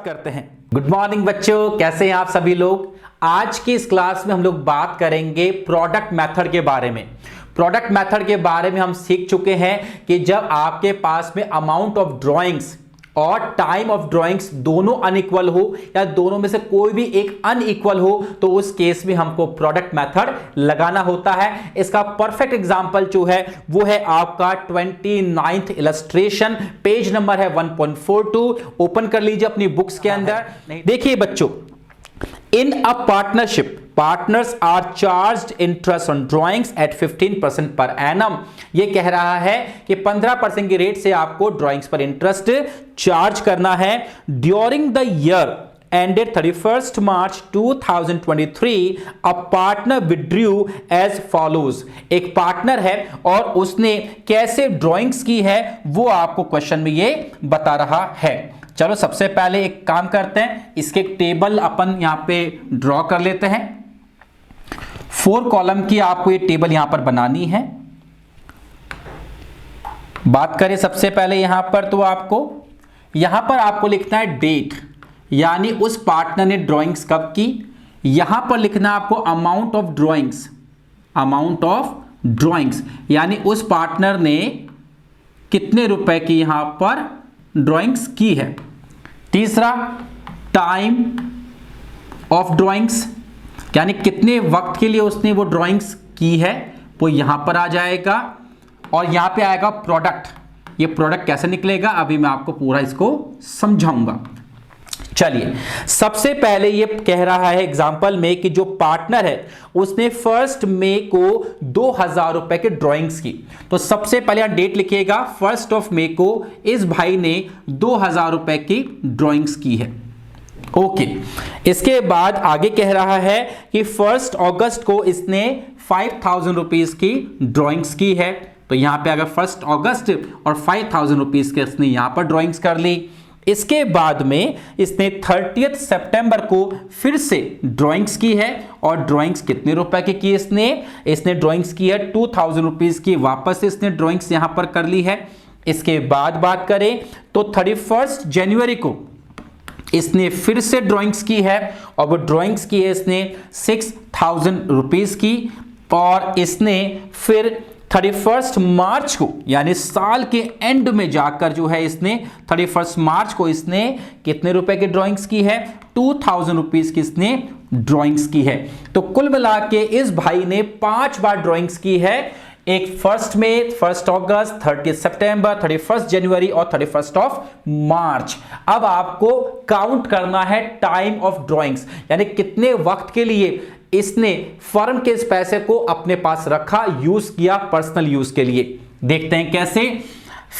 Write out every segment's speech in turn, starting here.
करते हैं। Good morning बच्चों, कैसे हैं आप सभी लोग। आज की इस क्लास में हम लोग बात करेंगे प्रोडक्ट मेथड के बारे में। प्रोडक्ट मेथड के बारे में हम सीख चुके हैं कि जब आपके पास में अमाउंट ऑफ ड्राइंग्स और टाइम ऑफ ड्राइंग्स दोनों अनइक्वल हो या दोनों में से कोई भी एक अनइक्वल हो तो उस केस में हमको प्रोडक्ट मेथड लगाना होता है। इसका परफेक्ट एग्जांपल जो है वो है आपका 29th इलस्ट्रेशन, पेज नंबर है 1.42। ओपन कर लीजिए अपनी बुक्स के अंदर। देखिए बच्चों, in a partnership partners are charged interest on drawings at 15% per annum. ये कह रहा है कि 15% की रेट से आपको ड्राइंग्स पर इंटरेस्ट चार्ज करना है। During the year ended 31st March 2023 a partner withdrew as follows। एक पार्टनर है और उसने कैसे ड्राइंग्स की है वो आपको क्वेश्चन में ये बता रहा है। चलो सबसे पहले एक काम करते हैं, इसके टेबल अपन यहां पे ड्रॉ कर लेते हैं। 4 कॉलम की आपको ये टेबल यहां पर बनानी है। बात करें सबसे पहले यहां पर तो आपको लिखना है डेट, यानी उस पार्टनर ने ड्राइंग्स कब की। यहां पर लिखना आपको अमाउंट ऑफ ड्राइंग्स, यानी उस पार्टनर ने कितने रुपए की यहां पर ड्राइंग्स की है। तीसरा, टाइम ऑफ ड्राइंग्स, यानी कितने वक्त के लिए उसने वो ड्राइंग्स की है, वो यहां पर आ जाएगा। और यहां पे आएगा प्रोडक्ट। ये प्रोडक्ट कैसे निकलेगा अभी मैं आपको पूरा इसको समझाऊंगा। चलिए, सबसे पहले ये कह रहा है एग्जाम्पल में कि जो पार्टनर है उसने 1 मई को 2000 रुपए के ड्राइंग्स की। तो सबसे पहले यहां डेट लिखिएगा, 1 मई को इस भाई ने 2000 रुपए की ड्राइंग्स की है। ओके, इसके बाद आगे कह रहा है कि 1 अगस्त को इसने 5000 रुपीज की ड्राइंग्स की है। तो यहां पे अगर 1 अगस्त और 5000 रुपीज के इसने यहां पर ड्राइंग्स कर ली। इसके बाद में इसने 30 सितंबर को फिर से ड्राइंग्स की है। और ड्राइंग्स कितने रुपए की इसने ड्राइंग्स की है 2000 रुपीज की। वापस इसने ड्राइंग्स यहां पर कर ली है। इसके बाद बात करें तो 31 जनवरी को इसने फिर से ड्राइंग्स की है और वो ड्राइंग्स की है इसने 6000 रुपीज की। और इसने फिर 31 मार्च को, यानी साल के एंड में जाकर जो है इसने 31 मार्च को इसने कितने रुपए की ड्राइंग्स की है, 2000 रुपीज की इसने ड्राइंग्स की है। तो कुल मिला के इस भाई ने 5 बार ड्राइंग्स की है। एक 1 मई, 1 अगस्त, 30 सितंबर, 31 जनवरी और 31 मार्च। अब आपको काउंट करना है टाइम ऑफ ड्राइंग्स, यानी कितने वक्त के लिए इसने फर्म के इस पैसे को अपने पास रखा, यूज किया पर्सनल यूज के लिए। देखते हैं कैसे।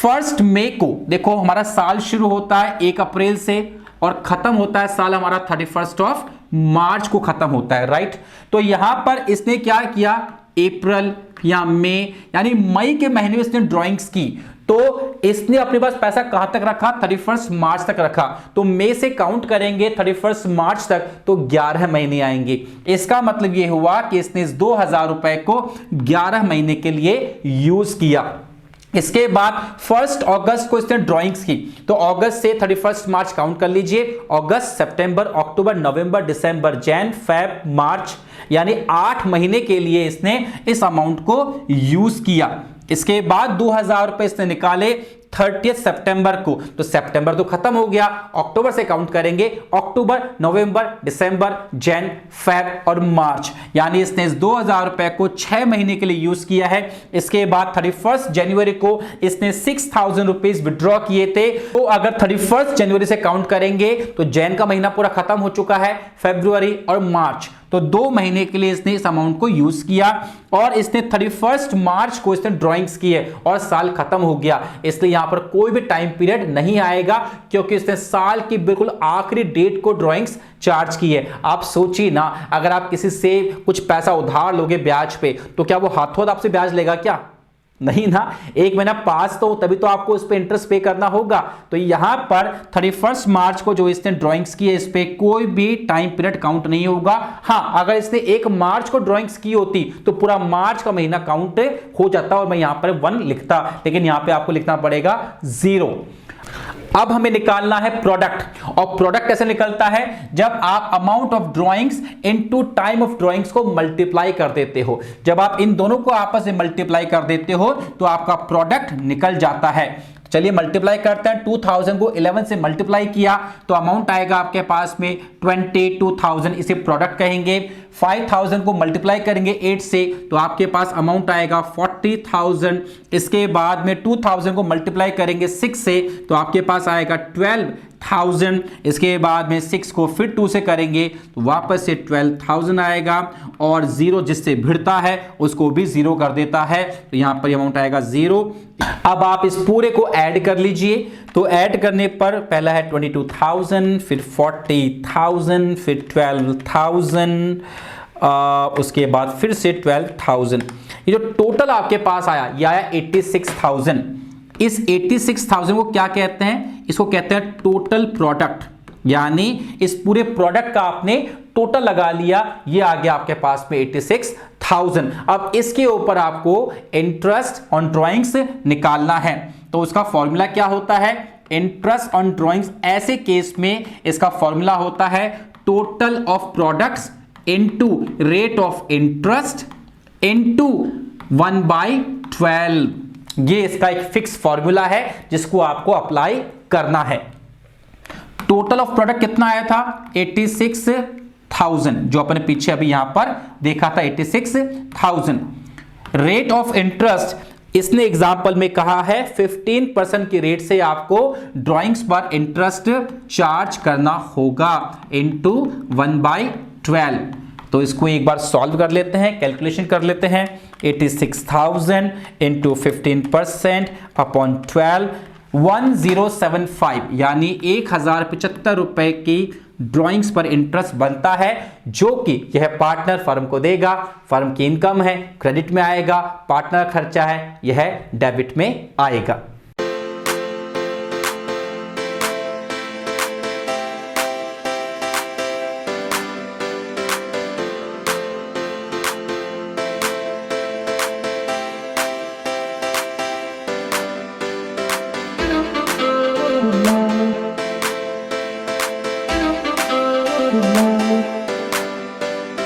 1 मई को देखो हमारा साल शुरू होता है 1 अप्रैल से और खत्म होता है साल हमारा 31 मार्च को खत्म होता है, राइट। तो यहां पर इसने क्या किया, अप्रैल या मई, यानी मई के महीने में इसने ड्राइंग्स की। तो इसने अपने पास पैसा कहां तक रखा, 31 मार्च तक रखा। तो मई से काउंट करेंगे 31 मार्च तक तो 11 महीने आएंगे। इसका मतलब यह हुआ कि इसने इस 2000 रुपए को 11 महीने के लिए यूज किया। इसके बाद 1 अगस्त को इसने ड्राइंग्स की। तो अगस्त से 31 मार्च काउंट कर लीजिए। अगस्त, सितंबर, अक्टूबर, नवंबर, दिसंबर, जैन, फेब, मार्च, यानी 8 महीने के लिए इसने इस अमाउंट को यूज किया। इसके बाद 2000 रुपए इसने निकाले 30 सितंबर को। तो सितंबर तो खत्म हो गया, अक्टूबर से काउंट करेंगे, अक्टूबर, नवंबर, दिसंबर, जैन, फेब और मार्च, यानी इसने इस 2000 रुपए को 6 महीने के लिए यूज किया है। इसके बाद 31 जनवरी को इसने 6000 रुपीज विड्रॉ किए थे। तो अगर 31 जनवरी से काउंट करेंगे तो जैन का महीना पूरा खत्म हो चुका है, फरवरी और मार्च, तो 2 महीने के लिए इसने इस अमाउंट को यूज किया। और इसने 31 मार्च को इसने ड्राइंग्स की है और साल खत्म हो गया, इसलिए यहां पर कोई भी टाइम पीरियड नहीं आएगा क्योंकि इसने साल की बिल्कुल आखिरी डेट को ड्राइंग्स चार्ज की है। आप सोचिए ना, अगर आप किसी से कुछ पैसा उधार लोगे ब्याज पे तो क्या वो हाथों हाथ आपसे ब्याज लेगा क्या? नहीं ना, 1 महीना पास तो तभी तो आपको इस पे इंटरेस्ट पे करना होगा। तो यहां पर 31 मार्च को जो इसने ड्राइंग्स की है इस पे कोई भी टाइम पीरियड काउंट नहीं होगा। हां, अगर इसने 1 मार्च को ड्राइंग्स की होती तो पूरा मार्च का महीना काउंट हो जाता और मैं यहां पर 1 लिखता, लेकिन यहां पे आपको लिखना पड़ेगा 0। अब हमें निकालना है प्रोडक्ट, और प्रोडक्ट कैसे निकलता है, जब आप amount of drawings into time of drawings को मल्टीप्लाई कर देते हो। जब आप इन दोनों को आपस में मल्टीप्लाई कर देते हो तो आपका प्रोडक्ट निकल जाता है। चलिए मल्टीप्लाई करते हैं। 2000 को 11 से मल्टीप्लाई किया तो अमाउंट आएगा आपके पास में 22,000, इसे प्रोडक्ट कहेंगे। 5000 को मल्टीप्लाई करेंगे 8 से तो आपके पास अमाउंट आएगा 40,000। इसके बाद में 2000 को मल्टीप्लाई करेंगे 6 से तो आपके पास आएगा 12,000। इसके बाद में 6 को फिर 2 से करेंगे तो वापस से 12,000 आएगा, और 0 जिससे भिड़ता है उसको भी 0 कर देता है, तो यहां पर अमाउंट आएगा 0। अब आप इस पूरे को ऐड कर लीजिए, तो ऐड करने पर पहला है 22,000, फिर 40,000, फिर 12,000, उसके बाद फिर से 12,000। ये जो टोटल आपके पास आया ये आया 86,000। इस 86,000 को क्या कहते हैं, इसको कहते हैं टोटल प्रोडक्ट, यानी इस पूरे प्रोडक्ट का आपने टोटल लगा लिया, ये आ गया आपके पास में 86,000। अब इसके ऊपर आपको इंटरेस्ट ऑन ड्राइंग्स निकालना है, तो उसका फॉर्मूला क्या होता है, इंटरेस्ट ऑन ड्राइंग्स ऐसे केस में इसका फॉर्मूला होता है total of products into rate of interest into 1/12। ये इसका एक फिक्स फॉर्मूला है जिसको आपको अप्लाई करना है। टोटल ऑफ प्रोडक्ट कितना आया था, 86,000, जो अपने पीछे अभी यहां पर देखा था 86,000। रेट ऑफ इंटरेस्ट इसने एग्जाम्पल में कहा है 15% की रेट से आपको ड्राइंग्स पर इंटरेस्ट चार्ज करना होगा इनटू 1/12। तो इसको एक बार सॉल्व कर लेते हैं, कैलकुलेशन कर लेते हैं। 86,000 इंटू 15% अपॉन 12, 1075, यानी 1075 रुपए की ड्राइंग्स पर इंटरेस्ट बनता है, जो कि यह पार्टनर फर्म को देगा। फर्म की इनकम है, क्रेडिट में आएगा, पार्टनर खर्चा है, यह डेबिट में आएगा।